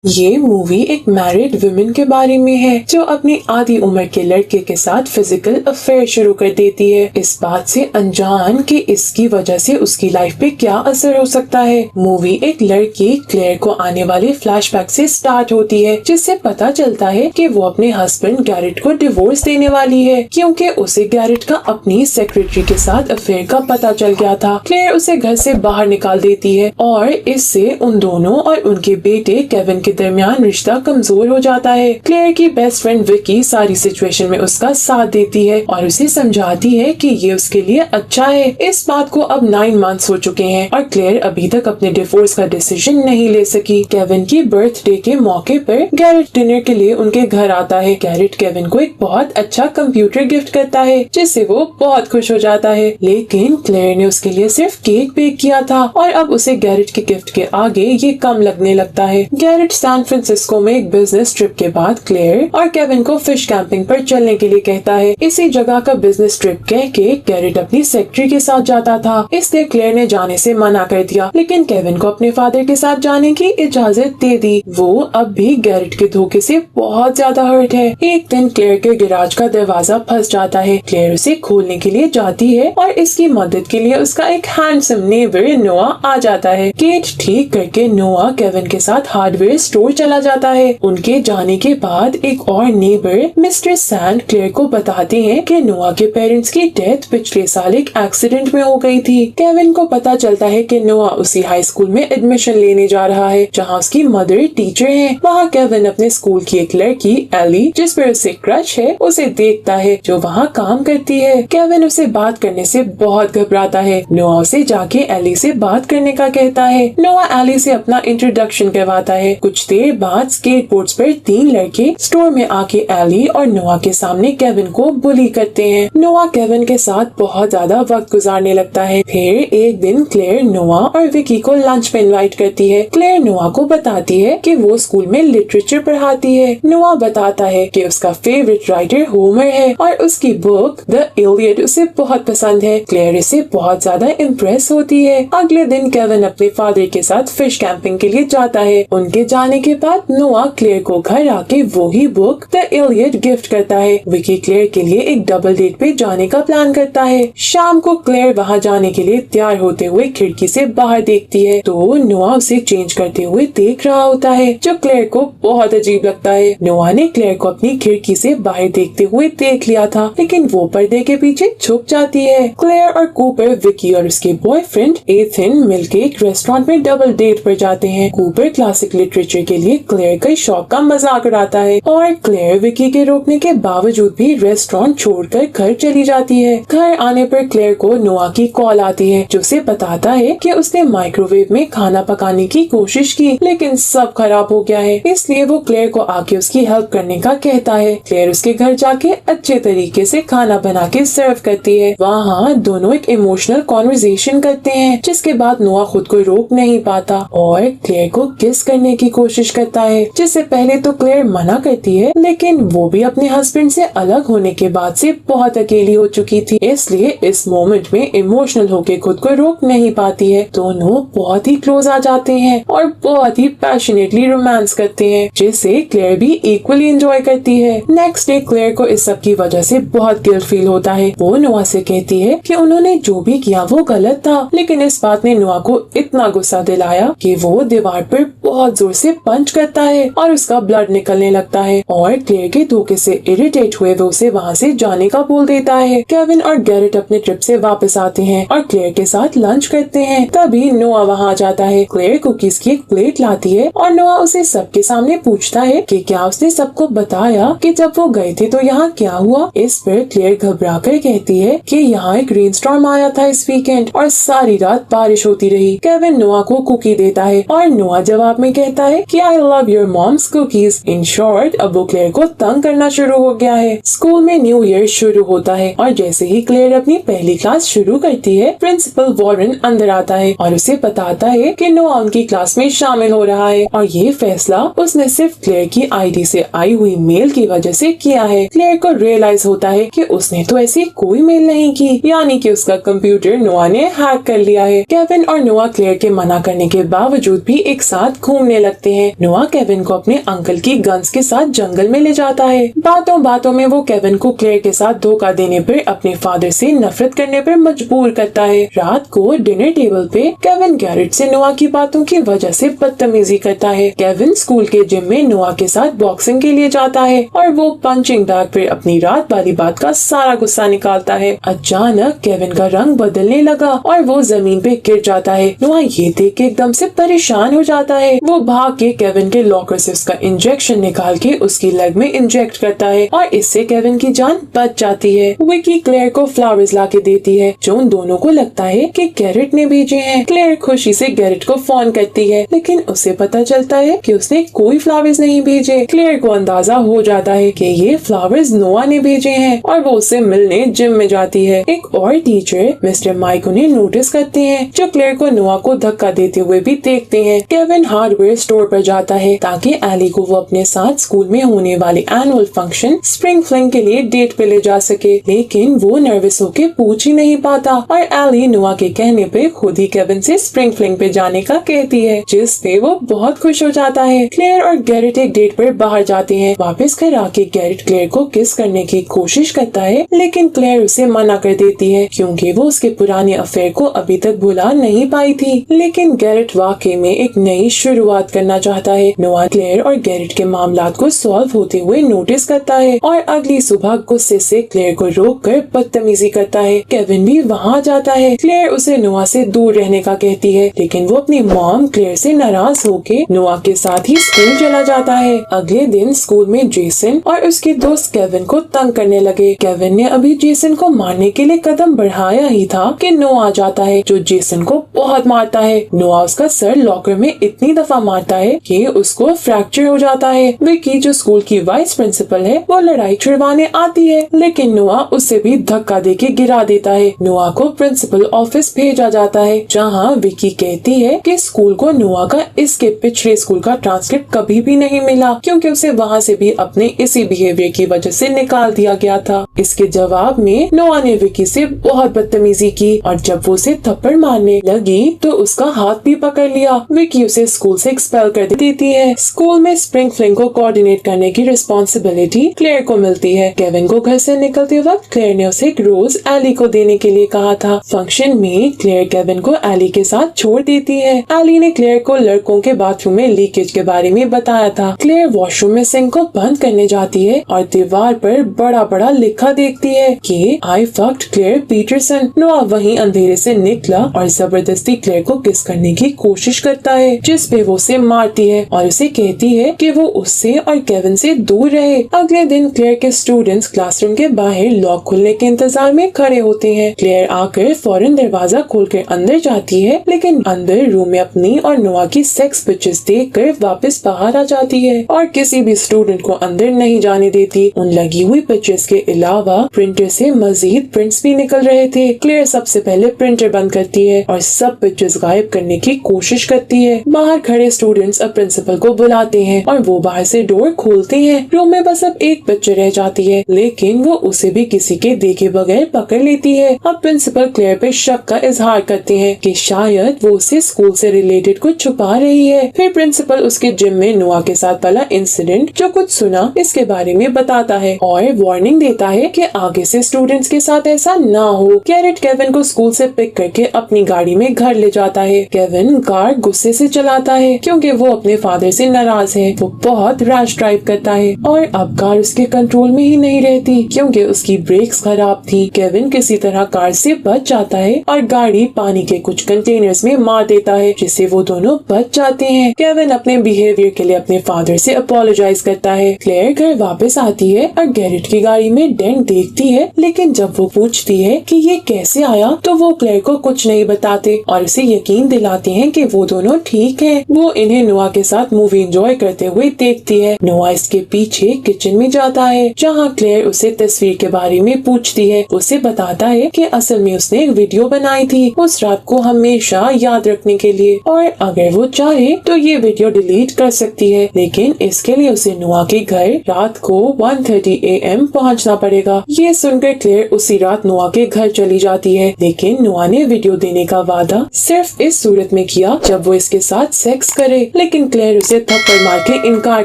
ये मूवी एक married women के बारे में है जो अपनी आधी उम्र के लड़के के साथ फिजिकल अफेयर शुरू कर देती है, इस बात से अनजान कि इसकी वजह से उसकी लाइफ पे क्या असर हो सकता है। मूवी एक लड़की क्लेयर को आने वाले फ्लैशबैक से स्टार्ट होती है, जिससे पता चलता है कि वो अपने हस्बैंड गैरेट को डिवोर्स देने वाली है क्योंकि उसे गैरेट का अपनी सेक्रेटरी के साथ अफेयर का पता चल गया था। क्लेयर उसे घर से बाहर निकाल देती है और इससे उन दोनों और उनके बेटे केविन के दरमियान रिश्ता कमजोर हो जाता है। क्लेयर की बेस्ट फ्रेंड विकी सारी सिचुएशन में उसका साथ देती है और उसे समझाती है कि ये उसके लिए अच्छा है। इस बात को अब 9 मंथ्स हो चुके हैं और क्लेयर अभी तक अपने डिवोर्स का डिसीजन नहीं ले सकी। केविन की बर्थडे के मौके पर गैरेट डिनर के लिए उनके घर आता है। गैरेट केविन को एक बहुत अच्छा कंप्यूटर गिफ्ट करता है जिससे वो बहुत खुश हो जाता है, लेकिन क्लेयर ने उसके लिए सिर्फ केक बेक किया था और अब उसे गैरेट के गिफ्ट के आगे ये कम लगने लगता है। गैरेट सैन फ्रांसिस्को में एक बिजनेस ट्रिप के बाद क्लेयर और केविन को फिश कैंपिंग पर चलने के लिए कहता है। इसी जगह का बिजनेस ट्रिप कह के गैरेट अपनी सेक्रेटरी के साथ जाता था, इसलिए क्लेयर ने जाने से मना कर दिया, लेकिन केविन को अपने फादर के साथ जाने की इजाजत दे दी। वो अब भी गैरेट के धोखे से बहुत ज्यादा हर्ट है। एक दिन क्लेयर के गैराज का दरवाजा फंस जाता है। क्लेयर उसे खोलने के लिए जाती है और इसकी मदद के लिए उसका एक हैंडसम नेबर नोआ आ जाता है। गेट ठीक करके नोआ केविन के साथ हार्डवेयर स्टोर चला जाता है। उनके जाने के बाद एक और नेबर मिस्टर सैंड क्लेयर को बताते हैं कि नोआ के पेरेंट्स की डेथ पिछले साल एक एक्सीडेंट में हो गई थी। केविन को पता चलता है कि नोआ उसी हाई स्कूल में एडमिशन लेने जा रहा है जहां उसकी मदर टीचर है। वहां केविन अपने स्कूल की एक लड़की एली, जिस पर उसे क्रश है, उसे देखता है जो वहां काम करती है। केविन उसे बात करने से बहुत घबराता है। नोआ उसे जाके एली से बात करने का कहता है। नोआ एली से अपना इंट्रोडक्शन करवाता है। कुछ देर बाद स्केटबोर्ड्स पर 3 लड़के स्टोर में आके एली और नोआ के सामने केविन को बुली करते हैं। नोआ केविन के साथ बहुत ज्यादा वक्त गुजारने लगता है। फिर एक दिन क्लेयर नोआ और विकी को लंच में इनवाइट करती है। क्लेयर नोआ को बताती है कि वो स्कूल में लिटरेचर पढ़ाती है। नोआ बताता है कि उसका फेवरेट राइटर होमर है और उसकी बुक द इलियड उसे बहुत पसंद है। क्लेयर इससे बहुत ज्यादा इम्प्रेस होती है। अगले दिन केविन अपने फादर के साथ फिश कैंपिंग के लिए जाता है। उनके जाने के बाद नोआ क्लेयर को घर आके वो ही बुक द इलियड गिफ्ट करता है। विकी क्लेयर के लिए एक डबल डेट पे जाने का प्लान करता है। शाम को क्लेयर वहाँ जाने के लिए तैयार होते हुए खिड़की से बाहर देखती है तो नोआ उसे चेंज करते हुए देख रहा होता है, जो क्लेयर को बहुत अजीब लगता है। नोआ ने क्लेयर को अपनी खिड़की से बाहर देखते हुए देख लिया था, लेकिन वो पर्दे के पीछे छुप जाती है। क्लेयर और कूपर विकी और उसके बॉयफ्रेंड एथन मिलके एक रेस्टोरेंट में डबल डेट पर जाते हैं। कूपर क्लासिक लिटरेचर के लिए क्लेयर के शौक का मजाक उड़ाता है और क्लेयर विकी के रोकने के बावजूद भी रेस्टोरेंट छोड़कर घर चली जाती है। घर आने पर क्लेयर को नोआ की कॉल आती है जो उसे बताता है कि उसने माइक्रोवेव में खाना पकाने की कोशिश की लेकिन सब खराब हो गया है, इसलिए वो क्लेयर को आके उसकी हेल्प करने का कहता है। क्लेयर उसके घर जाके अच्छे तरीके से खाना बना के सर्व करती है। वहाँ दोनों एक इमोशनल कॉन्वर्सेशन करते हैं, जिसके बाद नोआ खुद को रोक नहीं पाता और क्लेयर को किस करने की कोशिश करता है, जिससे पहले तो क्लेयर मना करती है, लेकिन वो भी अपने हस्बैंड से अलग होने के बाद से बहुत अकेली हो चुकी थी, इसलिए इस मोमेंट में इमोशनल होके खुद को रोक नहीं पाती है। दोनों बहुत ही क्लोज आ जाते हैं और बहुत ही पैशनेटली रोमांस करते हैं, जिसे क्लेयर भी इक्वली एंजॉय करती है। नेक्स्ट डे क्लेयर को इस सब की वजह से बहुत गिल्ट फील होता है। वो नोआ से कहती है कि उन्होंने जो भी किया वो गलत था, लेकिन इस बात ने नोआ को इतना गुस्सा दिलाया कि वो दीवार पर बहुत जोर से पंच करता है और उसका ब्लड निकलने लगता है और क्लेयर के धोखे से इरिटेट हुए वो उसे वहाँ से जाने का बोल देता है। केविन और गैरेट अपने ट्रिप से वापस आते हैं और क्लेयर के साथ लंच करते हैं। तभी नोआ वहाँ आ जाता है। क्लेयर कुकीज की एक प्लेट लाती है और नोआ उसे सबके सामने पूछता है कि क्या उसने सबको बताया कि जब वो गए थे तो यहाँ क्या हुआ। इस पर क्लेयर घबरा कर कहती है कि यहाँ एक रेनस्टॉर्म आया था इस वीकेंड और सारी रात बारिश होती रही। केविन नोआ को कुकी देता है और नोआ जवाब में कहता है कि I love your mom's cookies. In short अब वो क्लेयर को तंग करना शुरू हो गया है। स्कूल में न्यू ईयर शुरू होता है और जैसे ही क्लेयर अपनी पहली क्लास शुरू करती है, प्रिंसिपल वॉरेन अंदर आता है और उसे बताता है कि नोआ उनकी क्लास में शामिल हो रहा है और ये फैसला उसने सिर्फ क्लेयर की आईडी से आई हुई मेल की वजह से किया है। क्लेयर को रियलाइज होता है कि उसने तो ऐसी कोई मेल नहीं की, यानी कि उसका कंप्यूटर नोआ ने हैक कर लिया है। केविन और नोआ क्लेयर के मना करने के बावजूद भी एक साथ घूमने लगते देखते हैं नोआ केविन को अपने अंकल की गन्स के साथ जंगल में ले जाता है। बातों बातों में वो केविन को क्लेयर के साथ धोखा देने पर अपने फादर से नफरत करने पर मजबूर करता है। रात को डिनर टेबल पे केविन गैरेट से नोआ की बातों की वजह से बदतमीजी करता है। केविन स्कूल के जिम में नोआ के साथ बॉक्सिंग के लिए जाता है और वो पंचिंग बैग पर अपनी रात वाली बात का सारा गुस्सा निकालता है। अचानक केविन का रंग बदलने लगा और वो जमीन पे गिर जाता है। नोआ ये देख के एकदम से परेशान हो जाता है। वो भाग के केविन के लॉकर से उसका इंजेक्शन निकाल के उसकी लेग में इंजेक्ट करता है और इससे केविन की जान बच जाती है। विकी क्लेयर को फ्लावर्स ला के देती है जो उन दोनों को लगता है कि गैरेट ने भेजे हैं। क्लेयर खुशी से गैरेट को फोन करती है लेकिन उसे पता चलता है कि उसने कोई फ्लावर्स नहीं भेजे। क्लेयर को अंदाजा हो जाता है कि ये फ्लावर्स नोआ ने भेजे हैं और वो उससे मिलने जिम में जाती है। एक और टीचर मिस्टर माइक उन्हें नोटिस करते हैं जो क्लेयर को नोआ को धक्का देते हुए भी देखते हैं। केविन हार्डवेयर स्टोर पर जाता है ताकि एली को वो अपने साथ स्कूल में होने वाले एनुअल फंक्शन स्प्रिंग फ्लिंग के लिए डेट पे ले जा सके, लेकिन वो नर्वस होके पूछ ही नहीं पाता और एली नोआ के कहने पे खुद ही केविन से स्प्रिंग फ्लिंग पे जाने का कहती है जिस पे वो बहुत खुश हो जाता है। क्लेयर और गैरेट एक डेट पर बाहर जाते हैं। वापस घर आके गैरेट क्लेयर को किस करने की कोशिश करता है लेकिन क्लेयर उसे मना कर देती है क्योंकि वो उसके पुराने अफेयर को अभी तक भुला नहीं पाई थी। लेकिन गैरेट वाकई में एक नई शुरुआत करना चाहता है। नोआ क्लेयर और गैरेट के मामलात को सॉल्व होते हुए नोटिस करता है और अगली सुबह गुस्से से क्लेयर को रोक कर बदतमीजी करता है। केविन भी वहाँ जाता है। क्लेयर उसे नोआ से दूर रहने का कहती है लेकिन वो अपनी मॉम क्लेयर से नाराज होके नोआ के साथ ही स्कूल चला जाता है। अगले दिन स्कूल में जेसन और उसके दोस्त केविन को तंग करने लगे। केविन ने अभी जेसन को मारने के लिए कदम बढ़ाया ही था कि नोआ आ जाता है जो जेसन को बहुत मारता है। नोआ उसका सर लॉकर में इतनी दफा मारता है कि उसको फ्रैक्चर हो जाता है। विकी जो स्कूल की वाइस प्रिंसिपल है वो लड़ाई छुड़वाने आती है लेकिन नोआ उससे भी धक्का देके गिरा देता है। नोआ को प्रिंसिपल ऑफिस भेजा जाता है जहाँ विकी कहती है कि स्कूल को नोआ का इसके पिछले स्कूल का ट्रांसक्रिप्ट कभी भी नहीं मिला क्योंकि उसे वहाँ से भी अपने इसी बिहेवियर की वजह से निकाल दिया गया था। इसके जवाब में नोआ ने विकी से बहुत बदतमीजी की और जब वो उसे थप्पड़ मारने लगी तो उसका हाथ भी पकड़ लिया। विकी उसे स्कूल से एक्सपेल कर देती है। स्कूल में स्प्रिंग फ्लिंग को कोऑर्डिनेट करने की रिस्पॉन्सिबिलिटी क्लेयर को मिलती है। केविन को घर से निकलते वक्त क्लेयर ने उसे एक रोज एली को देने के लिए कहा था। फंक्शन में क्लेयर केविन को एली के साथ छोड़ देती है। एली ने क्लेयर को लड़कों के बाथरूम में लीकेज के बारे में बताया था। क्लेयर वॉशरूम में सिंक को बंद करने जाती है और दीवार पर बड़ा बड़ा लिखा देखती है कि आई फक्ड क्लेयर पीटरसन। नोआ वहीं अंधेरे से निकला और जबरदस्ती क्लेयर को किस करने की कोशिश करता है जिस पे वो उसे मारती है और उसे कहती है कि वो उससे और केविन से दूर रहे। अगले दिन क्लेयर के स्टूडेंट्स क्लासरूम के बाहर लॉक खुलने के इंतजार में खड़े होते हैं। क्लेयर आकर फौरन दरवाजा खोलकर अंदर जाती है लेकिन अंदर रूम में अपनी और नोआ की सेक्स पिक्चर्स देखकर वापस बाहर आ जाती है और किसी भी स्टूडेंट को अंदर नहीं जाने देती। उन लगी हुई पिक्चर्स के अलावा प्रिंटर से मजीद प्रिंट्स भी निकल रहे थे। क्लेयर सबसे पहले प्रिंटर बंद करती है और सब पिक्चर्स गायब करने की कोशिश करती है। बाहर खड़े स्टूडेंट्स अब प्रिंसिपल को बुलाते हैं और वो बाहर से डोर खोलते हैं। रूम में बस अब एक पिक्चर रह जाती है लेकिन वो उसे भी किसी के देखे बगैर पकड़ लेती है। अब प्रिंसिपल क्लेयर पे शक का इजहार करते हैं कि शायद वो उसे स्कूल से रिलेटेड कुछ छुपा रही है। फिर प्रिंसिपल उसके जिम में नोआ के साथ वाला इंसिडेंट जो कुछ सुना इसके बारे में बताता है और वार्निंग देता है कि आगे से स्टूडेंट्स के साथ ऐसा ना हो। गैरेट केविन को स्कूल से पिक करके अपनी गाड़ी में घर ले जाता है। केविन कार गुस्से से चलाता है क्योंकि वो अपने फादर से नाराज है। वो बहुत रैश ड्राइव करता है और अब कार उसके कंट्रोल में ही नहीं रहती क्योंकि उसकी ब्रेक्स खराब थी। केविन किसी तरह कार से बच जाता है और गाड़ी पानी के कुछ कंटेनर्स में मार देता है जिससे वो दोनों बच जाते हैं। केविन अपने बिहेवियर के लिए अपने फादर से अपोलोजाइज करता है। क्लेयर घर वापस आती है और गैरेट की गाड़ी में डेंट देखती है लेकिन जब वो पूछती है कि ये कैसे आया तो वो क्लेयर को कुछ नहीं बताते और उसे यकीन दिलाते हैं कि वो दोनों ठीक हैं। वो इन्हें नोआ के साथ मूवी एंजॉय करते हुए देखती है। नोआ इसके पीछे किचन में जाता है जहाँ क्लेयर उसे तस्वीर के बारे में पूछती है। उसे बताता है कि असल में उसने एक वीडियो बनाई थी उस रात को हमेशा याद रखने के लिए और अगर वो चाहे तो ये वीडियो डिलीट कर सकती है लेकिन इसके लिए उसे नोआ के घर रात को 1:30 AM पहुँचना पड़ेगा। करेगा। ये सुनकर क्लेयर उसी रात नोआ के घर चली जाती है, लेकिन नोआ ने वीडियो देने का वादा सिर्फ इस सूरत में किया जब वो इसके साथ सेक्स करे, लेकिन क्लेयर उसे थप्पड़ मार के इनकार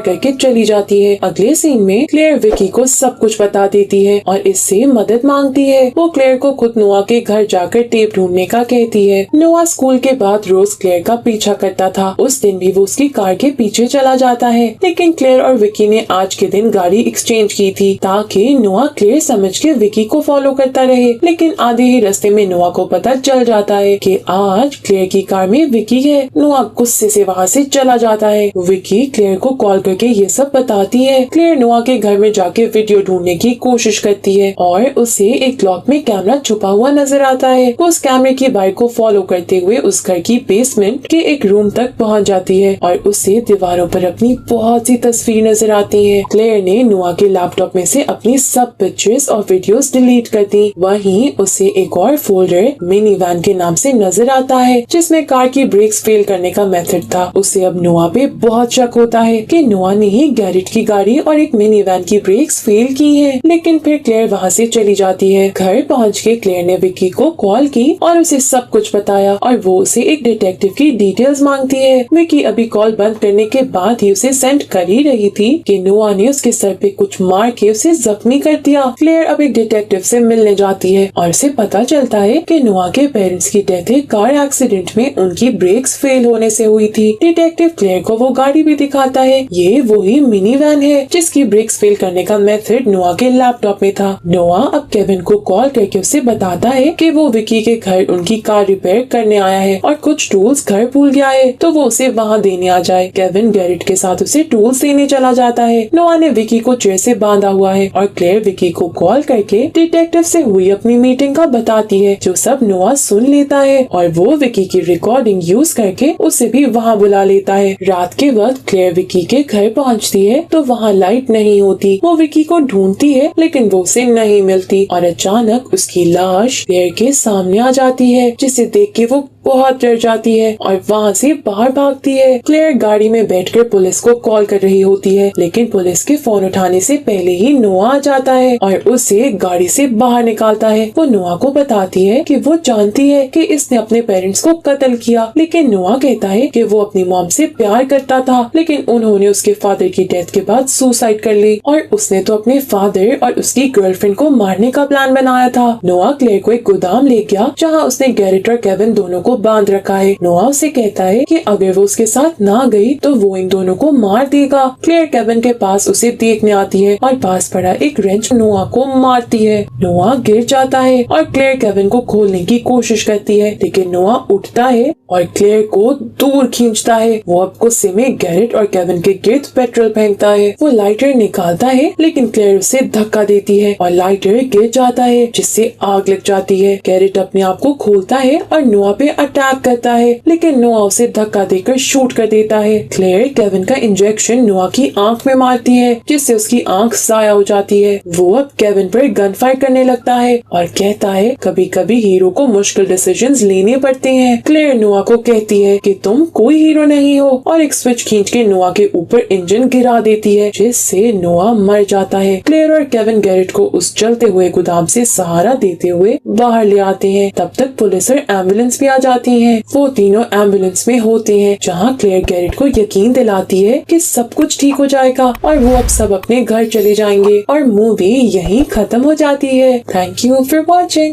करके चली जाती है। अगले सीन में क्लेयर विकी को सब कुछ बता देती है और इससे मदद मांगती है। वो क्लेयर को खुद नोआ के घर जाकर टेप ढूंढने का कहती है। नोआ स्कूल के बाद रोज क्लेयर का पीछा करता था। उस दिन भी वो उसकी कार के पीछे चला जाता है, लेकिन क्लेयर और विकी ने आज के दिन गाड़ी एक्सचेंज की थी ताकि नोआ क्लेयर समझ के विकी को फॉलो करता रहे। लेकिन आधे ही रास्ते में नोआ को पता चल जाता है कि आज क्लेयर की कार में विकी है। नोआ गुस्से से वहाँ से चला जाता है। विकी क्लेयर को कॉल करके ये सब बताती है। क्लेयर नोआ के घर में जाके वीडियो ढूंढने की कोशिश करती है और उसे एक लॉक में कैमरा छुपा हुआ नजर आता है। वो उस कैमरे की बाइक को फॉलो करते हुए उस घर की बेसमेंट के एक रूम तक पहुंच जाती है और उसे दीवारों पर अपनी बहुत सी तस्वीर नजर आती है। क्लेयर ने नोआ के लैपटॉप में से अपनी सब पिक्चर्स और वीडियोस डिलीट कर दी। वहीं उसे एक और फोल्डर मिनी वैन के नाम से नजर आता है जिसमें कार की ब्रेक्स फेल करने का मेथड था। उसे अब नोआ पे बहुत शक होता है कि नोआ ने ही गैरेट की गाड़ी और एक मिनी वैन की ब्रेक्स फेल की है। लेकिन फिर क्लेयर वहाँ से चली जाती है। घर पहुँच के क्लेयर ने विकी को कॉल की और उसे सब कुछ बताया और वो उसे एक डिटेक्टिव की डिटेल्स मांगती है। विकी अभी कॉल बंद करने के बाद ही उसे सेंड कर ही रही थी कि नोआ ने उसके सर पे कुछ मार के उसे जख्मी कर दिया। क्लेयर अब एक डिटेक्टिव से मिलने जाती है और उसे पता चलता है कि नोआ के पेरेंट्स की डेथ एक कार एक्सीडेंट में उनकी ब्रेक्स फेल होने से हुई थी। डिटेक्टिव क्लेयर को वो गाड़ी भी दिखाता है। ये वही मिनी वैन है जिसकी ब्रेक्स फेल करने का मेथड नोआ के लैपटॉप में था। नोआ अब केविन को कॉल करके उसे बताता है कि वो विकी के घर उनकी कार रिपेयर करने आया है और कुछ टूल्स घर भूल गया है, तो वो उसे वहाँ देने आ जाए। केविन गैरेट के साथ उसे टूल्स देने चला जाता है। नोआ ने विकी को चेयर से बांधा हुआ है और क्लेयर विकी को कॉल करके डिटेक्टिव से हुई अपनी मीटिंग का बताती है, जो सब नोआ सुन लेता है और वो विकी की रिकॉर्डिंग यूज करके उसे भी वहाँ बुला लेता है। रात के वक्त क्लेयर विकी के घर पहुँचती है तो वहाँ लाइट नहीं होती। वो विकी को ढूंढती है लेकिन वो उसे नहीं मिलती और अचानक उसकी लाश क्लेयर के सामने आ जाती है, जिसे देख के वो बहुत डर जाती है और वहाँ से बाहर भागती है। क्लेयर गाड़ी में बैठकर पुलिस को कॉल कर रही होती है, लेकिन पुलिस के फोन उठाने से पहले ही नोआ आ जाता है और उसे गाड़ी से बाहर निकालता है। वो नोआ को बताती है कि वो जानती है कि इसने अपने पेरेंट्स को कत्ल किया, लेकिन नोआ कहता है कि वो अपनी मॉम से प्यार करता था, लेकिन उन्होंने उसके फादर की डेथ के बाद सुसाइड कर ली और उसने तो अपने फादर और उसकी गर्लफ्रेंड को मारने का प्लान बनाया था। नोआ क्लेयर को एक गोदाम ले गया जहाँ उसने गैरेट और केविन दोनों को बांध रखा है। नोआ उसे कहता है कि अगर वो उसके साथ ना गई तो वो इन दोनों को मार देगा। क्लेयर केविन के पास उसे देखने आती है और पास पड़ा एक रेंच नोआ को मारती है। नोआ गिर जाता है और क्लेयर केविन को खोलने की कोशिश करती है, लेकिन नोआ उठता है और क्लेयर को दूर खींचता है। वो अब गुस्से में गैरेट और केविन के गिर्द पेट्रोल फेंकता है। वो लाइटर निकालता है लेकिन क्लेयर उसे धक्का देती है और लाइटर गिर जाता है, जिससे आग लग जाती है। गैरेट अपने आप को खोलता है और नोआ पे अटैक करता है, लेकिन नोआ उसे धक्का देकर शूट कर देता है। क्लेयर केविन का इंजेक्शन नोआ की आंख में मारती है, जिससे उसकी आंख जाया हो जाती है। वो अब केविन पर गन फायर करने लगता है और कहता है कभी कभी हीरो को मुश्किल डिसीजंस लेने पड़ते हैं। क्लेयर नोआ को कहती है कि तुम कोई हीरो नहीं हो और एक स्विच खींच के नोआ के ऊपर इंजन गिरा देती है, जिससे नोआ मर जाता है। क्लेयर और केविन गैरेट को उस चलते हुए गोदाम से सहारा देते हुए बाहर ले आते हैं। तब तक पुलिस और एम्बुलेंस भी आ जाती है। वो तीनों एम्बुलेंस में होते हैं, जहाँ क्लेयर गैरेट को यकीन दिलाती है कि सब कुछ ठीक हो जाएगा और वो अब सब अपने घर चले जाएंगे और मूवी यहीं खत्म हो जाती है। Thank you for watching.